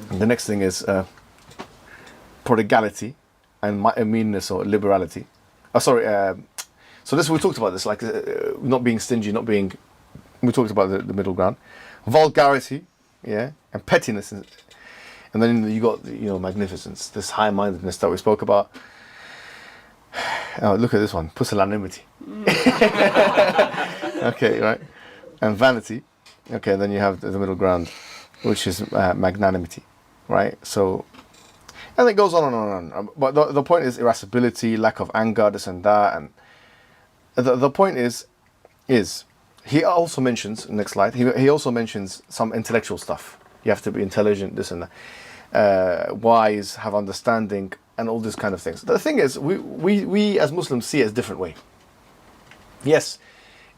The next thing is prodigality and meanness or liberality. So we talked about this, like not being stingy, we talked about the middle ground. Vulgarity, yeah, and pettiness. And then you got, magnificence, this high-mindedness that we spoke about. Oh, look at this one, pusillanimity. Okay, right? And vanity. Okay, and then you have the middle ground, which is magnanimity, right? So, and it goes on and on and on. But the point is irascibility, lack of anger, this and that. And the point is he also mentions, next slide, he also mentions some intellectual stuff. You have to be intelligent, this and that. Wise, have understanding, and all these kind of things. The thing is, we as Muslims see it as a different way. Yes,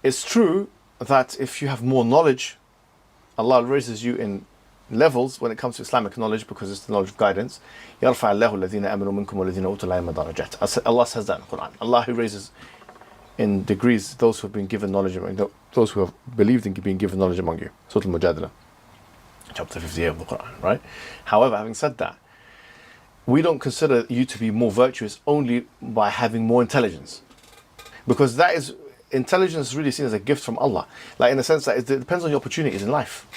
it's true that if you have more knowledge, Allah raises you in levels when it comes to Islamic knowledge, because it's the knowledge of guidance. يَرْفَعَ اللَّهُ الَّذِينَ آمَنُوا مِنْكُمْ وَالَّذِينَ أُوتُوا الْعِلْمَ دَرَجَاتٍ. Allah says that in the Quran. Allah who raises in degrees those who have been given knowledge, those who have believed in being given knowledge among you. Surah Al-Mujadala, chapter 58 of the Quran, right? However, having said that, we don't consider you to be more virtuous only by having more intelligence, because intelligence is really seen as a gift from Allah. Like, in the sense that it depends on your opportunities in life.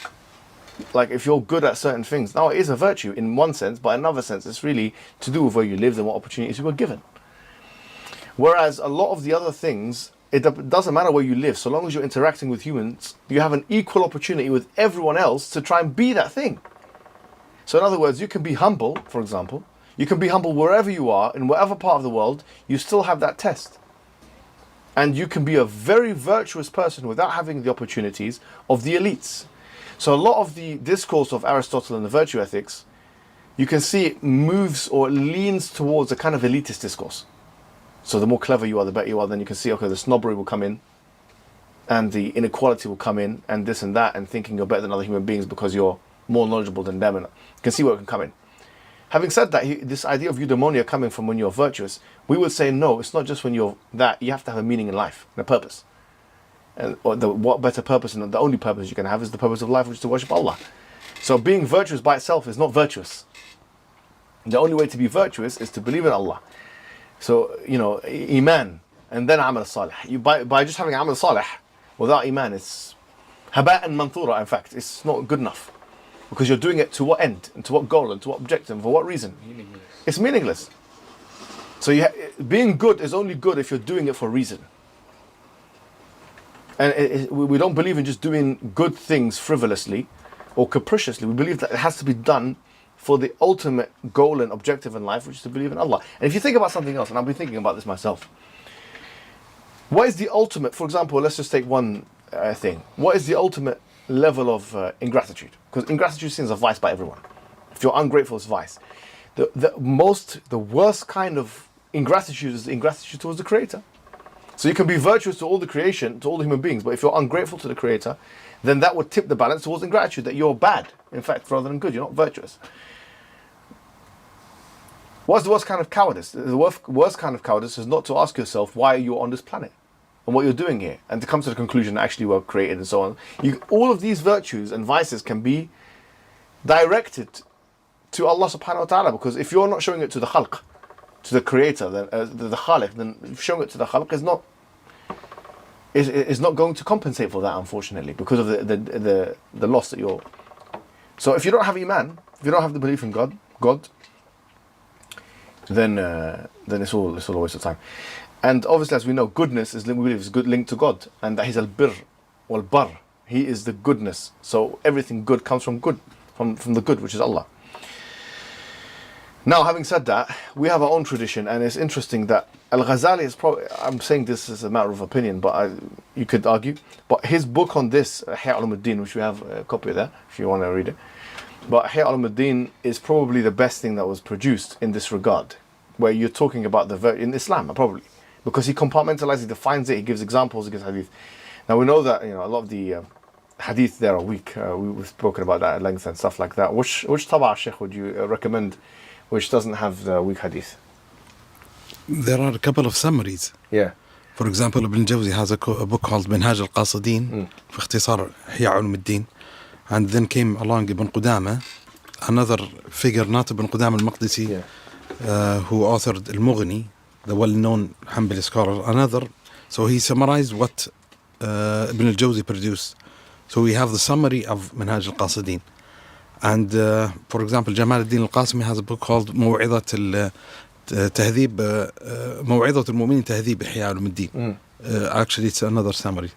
Like, if you're good at certain things, now it is a virtue in one sense, but in another sense it's really to do with where you live and what opportunities you were given. Whereas a lot of the other things, it doesn't matter where you live, so long as you're interacting with humans, you have an equal opportunity with everyone else to try and be that thing. So in other words, you can be humble, for example. You can be humble wherever you are, in whatever part of the world, you still have that test. And you can be a very virtuous person without having the opportunities of the elites. So a lot of the discourse of Aristotle and the virtue ethics, you can see it moves or leans towards a kind of elitist discourse. So the more clever you are, the better you are. Then you can see, okay, the snobbery will come in, and the inequality will come in, and this and that, and thinking you're better than other human beings because you're more knowledgeable than them. And you can see where it can come in. Having said that, this idea of eudaimonia coming from when you're virtuous, we would say no, it's not just when you're that. You have to have a meaning in life, and a purpose. And what better purpose, and the only purpose you can have is the purpose of life, which is to worship Allah. So being virtuous by itself is not virtuous. The only way to be virtuous is to believe in Allah. So, Iman, and then Amal Salih. By just having Amal Salih, without Iman, it's haba'an manthura, in fact. It's not good enough. Because you're doing it to what end, and to what goal, and to what objective, and for what reason? Meaningless. It's meaningless. So being good is only good if you're doing it for a reason. And we don't believe in just doing good things frivolously or capriciously. We believe that it has to be done for the ultimate goal and objective in life, which is to believe in Allah. And if you think about something else, and I've been thinking about this myself, what is the ultimate, for example, let's just take one thing. What is the ultimate level of ingratitude? Because ingratitude is seen as a vice by everyone. If you're ungrateful, it's vice. The worst kind of ingratitude is the ingratitude towards the Creator. So you can be virtuous to all the creation, to all the human beings, but if you're ungrateful to the Creator, then that would tip the balance towards ingratitude, that you're bad, in fact, rather than good. You're not virtuous. What's the worst kind of cowardice? The worst kind of cowardice is not to ask yourself why you're on this planet and what you're doing here, and to come to the conclusion that actually we're created and so on. All of these virtues and vices can be directed to Allah subhanahu wa ta'ala, because if you're not showing it to the khalq, to the Creator, then the khaliq, then showing it to the khalq is not going to compensate for that, unfortunately, because of the loss that you're. So if you don't have Iman, if you don't have the belief in God, then it's all a waste of time. And obviously, as we know, goodness is linked to God, and that He's al-bir wal-bar. He is the goodness. So everything good comes from good, from the good, which is Allah. Now, having said that, we have our own tradition, and it's interesting that Al-Ghazali is probably, I'm saying this as a matter of opinion, but you could argue, but his book on this, Ihya Ulumuddin, which we have a copy of there, if you want to read it, but Ihya Ulumuddin is probably the best thing that was produced in this regard, where you're talking about in Islam, probably, because he compartmentalizes, he defines it, he gives examples, he gives hadith. Now, we know that, a lot of the hadith there are weak. We've spoken about that at length and stuff like that. Which taba' Sheikh would you recommend, which doesn't have the weak hadith? There are a couple of summaries. Yeah. For example, Ibn Jawzi has a book called Minhaj al-Qasidin, في اختصار إحياء علوم الدين. And then came along Ibn Qudama, another figure, Natib bin Qudam al-Maqdisi, who authored Al-Mughni, the well-known Hanbali scholar. So he summarized what Ibn al-Jawzi produced. So we have the summary of Minhaj al-Qasidin. And for example, Jamal al-Din al-Qasimi has a book called موعظة المؤمنين تهذيب إحياء علوم الدين. Actually, it's another summary.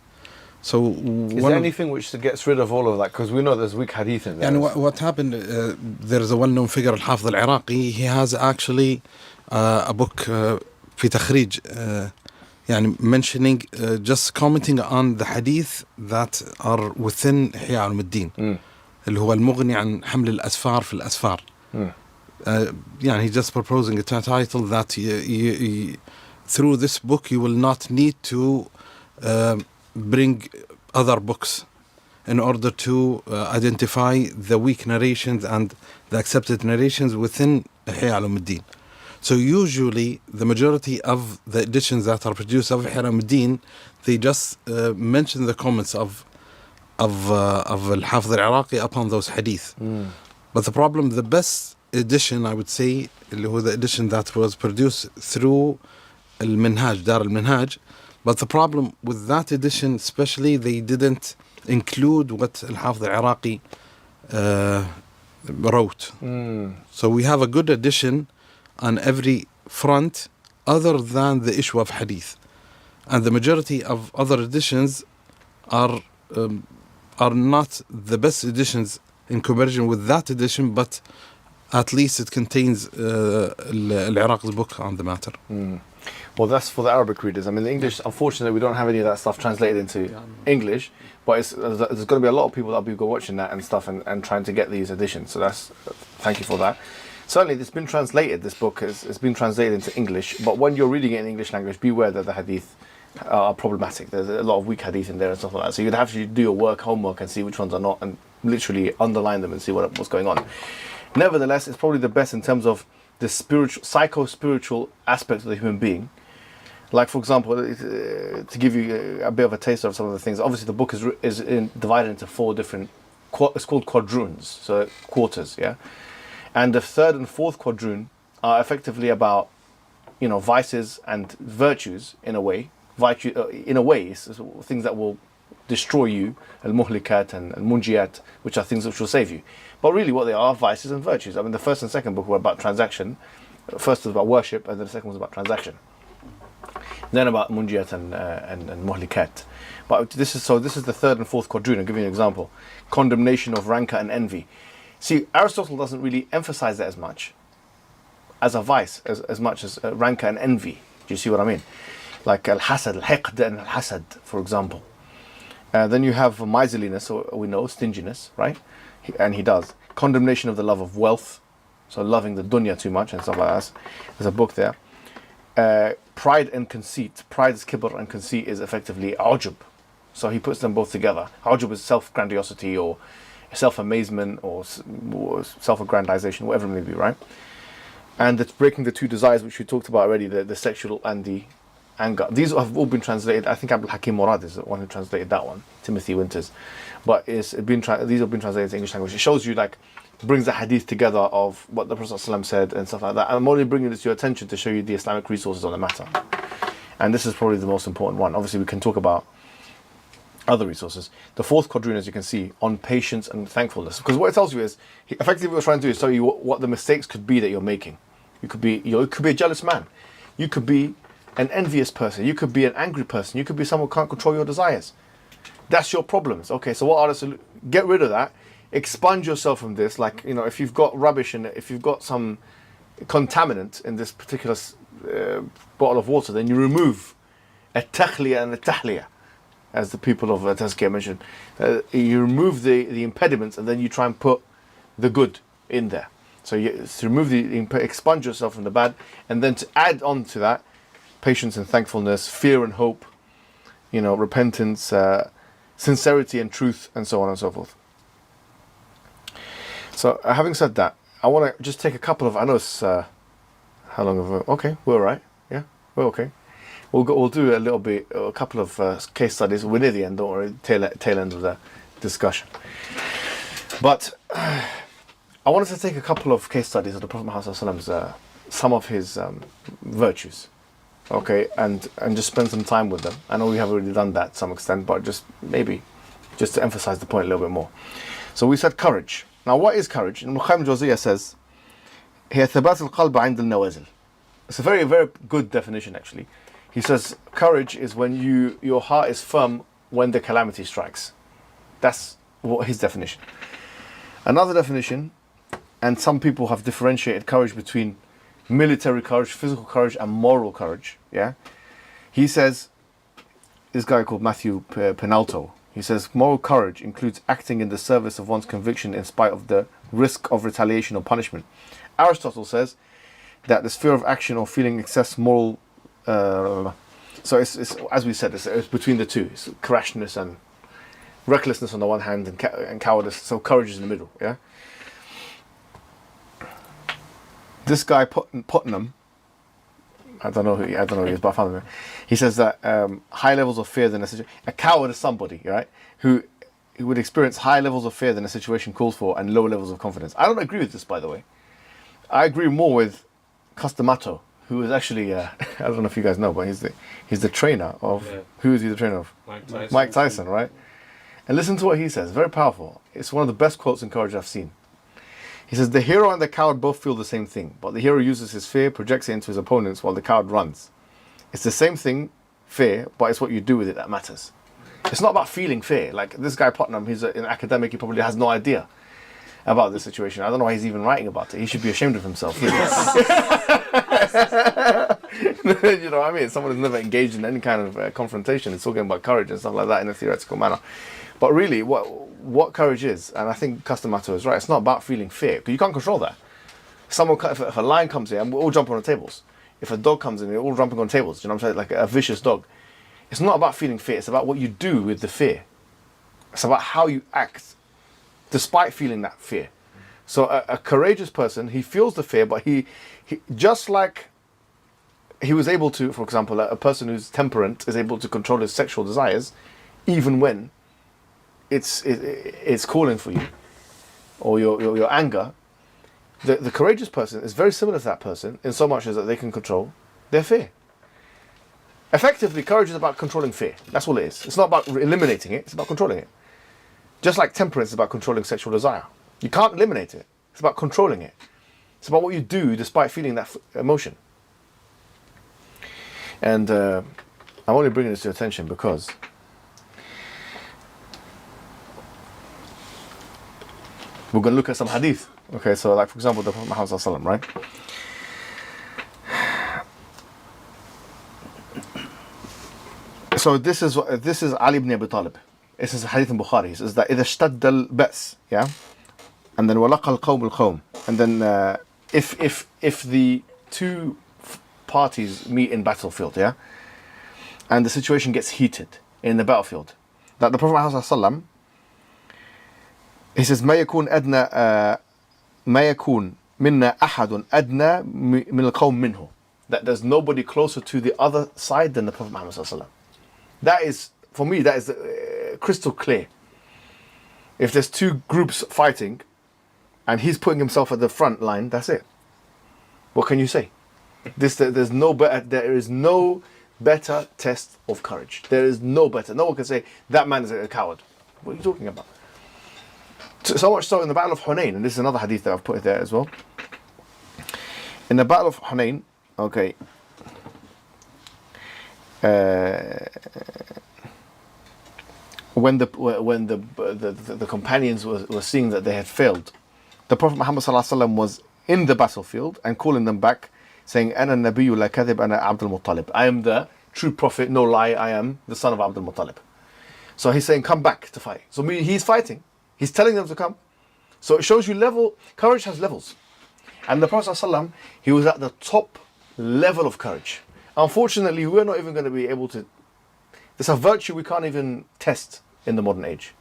So is there anything which gets rid of all of that? Because we know there's weak hadith in there. And what happened, there's a well-known figure, Al-Hafiz al-Iraqi. He has actually a book في تخريج يعني mentioning just commenting on the hadith that are within إحياء علوم الدين اللي هو المغني عن حمل الأسفار في الأسفار. يعني he's just proposing a title that through this book you will not need to bring other books in order to identify the weak narrations and the accepted narrations within إحياء علوم الدين. So usually the majority of the editions that are produced of إحياء علوم الدين, they just mention the comments of Al-Hafiz al-Iraqi upon those hadith. But the problem, the best edition, I would say, اللي هو the edition that was produced through Al-Minhaj, Dar al-Minhaj. But the problem with that edition, especially, they didn't include what Al-Hafiz al-Iraqi wrote. So we have a good edition on every front other than the issue of hadith. And the majority of other editions are not the best editions in comparison with that edition, but at least it contains Al-Iraq's book on the matter. Well, that's for the Arabic readers. I mean, the English, unfortunately, we don't have any of that stuff translated into English, but there's going to be a lot of people that will be watching that and stuff and trying to get these editions. So thank you for that. Certainly, it's been translated, this book it's been translated into English, but when you're reading it in English language, beware that the hadith are problematic. There's a lot of weak hadith in there and stuff like that. So you'd have to do your homework and see which ones are not, and literally underline them and see what's going on. Nevertheless, it's probably the best in terms of the psycho-spiritual aspect of the human being. Like, for example, to give you a bit of a taste of some of the things, obviously the book is divided into 4 different, it's called quadroons, so quarters, yeah? And the 3rd and 4th quadroon are effectively about, vices and virtues in a way. It's things that will destroy you, al-muhlikat and al-munjiyat, which are things which will save you. But really what they are vices and virtues. I mean, the 1st and 2nd book were about transaction. First was about worship, and then the 2nd was about transaction. Then about munjiyat and muhlikat. But this is the 3rd and 4th quadroon. I'll give you an example. Condemnation of rancor and envy. See, Aristotle doesn't really emphasize that as much as a vice, as much as rancor and envy. Do you see what I mean? Like al-hasad, al-hiqd and al-hasad, for example. Then you have miserliness, or we know, stinginess, right? And he does. Condemnation of the love of wealth, so loving the dunya too much and stuff like that. There's a book there. Pride and conceit. Pride's kibr and conceit is effectively ujub. So he puts them both together. Ujub is self-grandiosity or self-amazement or self-aggrandization, whatever it may be, right? And it's breaking the 2 desires, which we talked about already, the sexual and the anger. These have all been translated. I think Abdul Hakim Murad is the one who translated that one, Timothy Winters. But these have been translated into English language. It shows you, brings the hadith together of what the Prophet ﷺ said and stuff like that. And I'm only bringing this to your attention to show you the Islamic resources on the matter. And this is probably the most important one. Obviously, we can talk about other resources. The 4th quadroon, as you can see, on patience and thankfulness. Because what it tells you is, effectively what we're trying to do is tell you what the mistakes could be that you're making. You could be a jealous man. You could be an envious person. You could be an angry person. You could be someone who can't control your desires. That's your problems. Okay, so what are the solutions? Get rid of that. Expunge yourself from this. If you've got rubbish in it, if you've got some contaminant in this particular bottle of water, then you remove a takhliya and a tahliya, as the people of Tazkiyah mentioned. You remove the impediments, and then you try and put the good in there. So you to remove expunge yourself from the bad, and then to add on to that, patience and thankfulness, fear and hope, repentance, sincerity and truth, and so on and so forth. So having said that, I want to just take a couple of, I know it's, how long have we, okay, we're all right, yeah, we're okay. We'll do a couple of case studies. We're near the end, don't worry, tail end of the discussion. But I wanted to take a couple of case studies of the Prophet Muhammad's some of his virtues, okay, and just spend some time with them. I know we have already done that to some extent, but just to emphasize the point a little bit more. So we said courage. Now, what is courage? And Muhammad Jawziyah says, هي ثبات القلب عند النوازل. It's a very, very good definition, actually. He says, courage is when your heart is firm when the calamity strikes. That's what his definition. Another definition, and some people have differentiated courage between military courage, physical courage, and moral courage. Yeah, he says, this guy called Matthew Penalto, he says, moral courage includes acting in the service of one's conviction in spite of the risk of retaliation or punishment. Aristotle says that the sphere of action or feeling excess moral. So it's as we said, it's between the two. It's rashness and recklessness on the one hand, and cowardice. So courage is in the middle. Yeah. This guy Putnam, I don't know who he is, but I found him. He says that high levels of fear than a coward is somebody, right, who would experience high levels of fear than a situation calls for, and low levels of confidence. I don't agree with this, by the way. I agree more with Costamato, who is actually I don't know if you guys know, but he's the trainer of who is he the trainer of? Mike Tyson, right? And listen to what he says. Very powerful. It's one of the best quotes in courage I've seen. He says, the hero and the coward both feel the same thing, but the hero uses his fear, projects it into his opponents, while the coward runs. It's the same thing, fear, but it's what you do with it that matters. It's not about feeling fear. Like this guy Putnam, he's an academic, he probably has no idea about this situation. I don't know why he's even writing about it. He should be ashamed of himself. Really. You know what I mean? Someone who's never engaged in any kind of confrontation is talking about courage and stuff like that in a theoretical manner. But really, what courage is, and I think Costamato is right, it's not about feeling fear, because you can't control that. If a lion comes in, and we'll all jump on the tables. If a dog comes in, we're all jumping on tables. You know what I'm saying? Like a vicious dog. It's not about feeling fear. It's about what you do with the fear. It's about how you act, despite feeling that fear. So a courageous person, he feels the fear, but he just like he was able to, for example, a person who's temperate is able to control his sexual desires, even when it's calling for you, or your anger. The courageous person is very similar to that person in so much as that they can control their fear. Effectively, courage is about controlling fear. That's all it is. It's not about eliminating it. It's about controlling it. Just like temperance is about controlling sexual desire. You can't eliminate it. It's about controlling it. It's about what you do despite feeling that emotion. And I'm only bringing this to your attention because we're going to look at some hadith. Okay, so like for example, the Prophet Muhammad sallallahu alaihi wasallam, right? So this is Ali ibn Abi Talib. This is hadith in Bukhari. It says that إذا اشتد البأس, yeah, and then ولقى القوم القوم, and then if the two parties meet in battlefield, yeah, and the situation gets heated in the battlefield, that the Prophet Muhammad sallallahu alaihi wasallam, he says ما يكون منا أحد أدنى من القوم منه, that there's nobody closer to the other side than the Prophet Muhammad sallallahu alaihi wasallam. That is, for me, that is crystal clear. If there's two groups fighting and he's putting himself at the front line, that's it. What can you say? There is no better test of courage. There is no better. No one can say that man is a coward. What are you talking about? So much so in the Battle of Hunayn, and this is another hadith that I've put there as well. In the Battle of Hunayn, okay, when the companions were seeing that they had failed, the Prophet Muhammad sallallahu alaihi wasallam was in the battlefield and calling them back, saying, "Ana nabiyyu la kadhib, ana Abdul Muttalib." I am the true prophet, no lie. I am the son of Abdul Muttalib. So he's saying, "Come back to fight." So he's fighting. He's telling them to come. So it shows you courage has levels. And the Prophet sallallahu alaihi wasallam, he was at the top level of courage. Unfortunately, we're not even going to be able to. It's a virtue we can't even test in the modern age.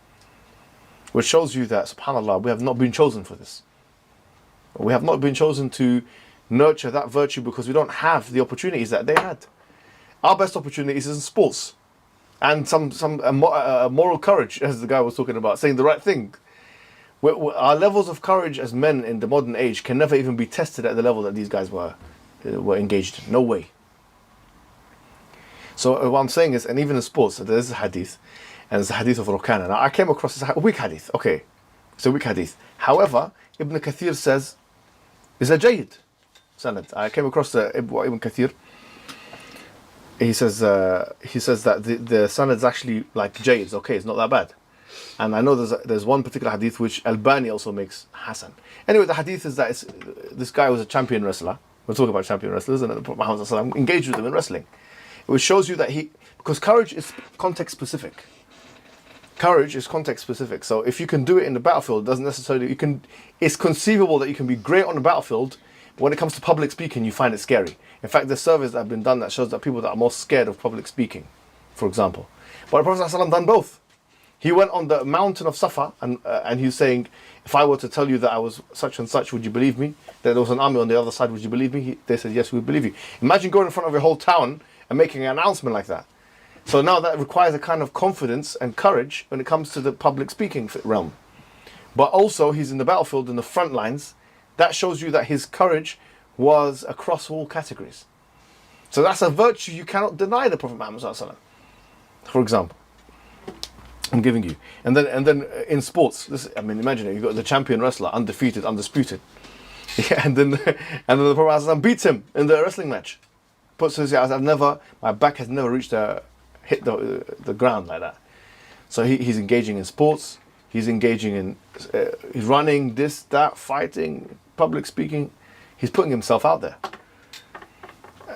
Which shows you that, subhanAllah, we have not been chosen for this. We have not been chosen to nurture that virtue because we don't have the opportunities that they had. Our best opportunities is in sports. And some moral courage, as the guy was talking about, saying the right thing. Our levels of courage as men in the modern age can never even be tested at the level that these guys were engaged in. No way. So what I'm saying is, and even in sports, there's a hadith, and there's a hadith of Rukana. Now I came across this weak hadith. Okay, it's a weak hadith. However, Ibn Kathir says, it's a jayyid sanad. I came across Ibn Kathir. He says that the sanad is actually like jayyid. It's okay, it's not that bad. And I know there's one particular hadith which Albani also makes Hasan. Anyway, the hadith is that this guy was a champion wrestler. We're talking about champion wrestlers, and Muhammad engaged with them in wrestling. Which shows you that because courage is context specific. Courage is context specific. So if you can do it in the battlefield, it doesn't necessarily, it's conceivable that you can be great on the battlefield, but when it comes to public speaking, you find it scary. In fact, there's surveys that have been done that shows that people that are more scared of public speaking, for example. But the Prophet ﷺ done both. He went on the mountain of Safa and he was saying, if I were to tell you that I was such and such, would you believe me? That there was an army on the other side, would you believe me? They said, yes, we would believe you. Imagine going in front of your whole town and making an announcement like that. So now that requires a kind of confidence and courage when it comes to the public speaking realm. But also he's in the battlefield in the front lines. That shows you that his courage was across all categories. So that's a virtue you cannot deny the Prophet Muhammad ﷺ, for example. I'm giving you. And then in sports, imagine it, you've got the champion wrestler, undefeated, undisputed. Yeah, and then the Prophet ﷺ beats him in the wrestling match. My back has never hit the ground like that. So he's engaging in sports, he's engaging in he's running, this, that, fighting, public speaking. He's putting himself out there.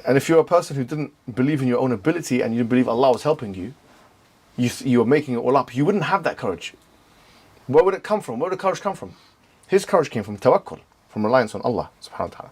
And if you're a person who didn't believe in your own ability and you didn't believe Allah was helping you, you were making it all up, you wouldn't have that courage. Where would the courage come from? His courage came from tawakkul, from reliance on Allah subhanahu wa ta'ala.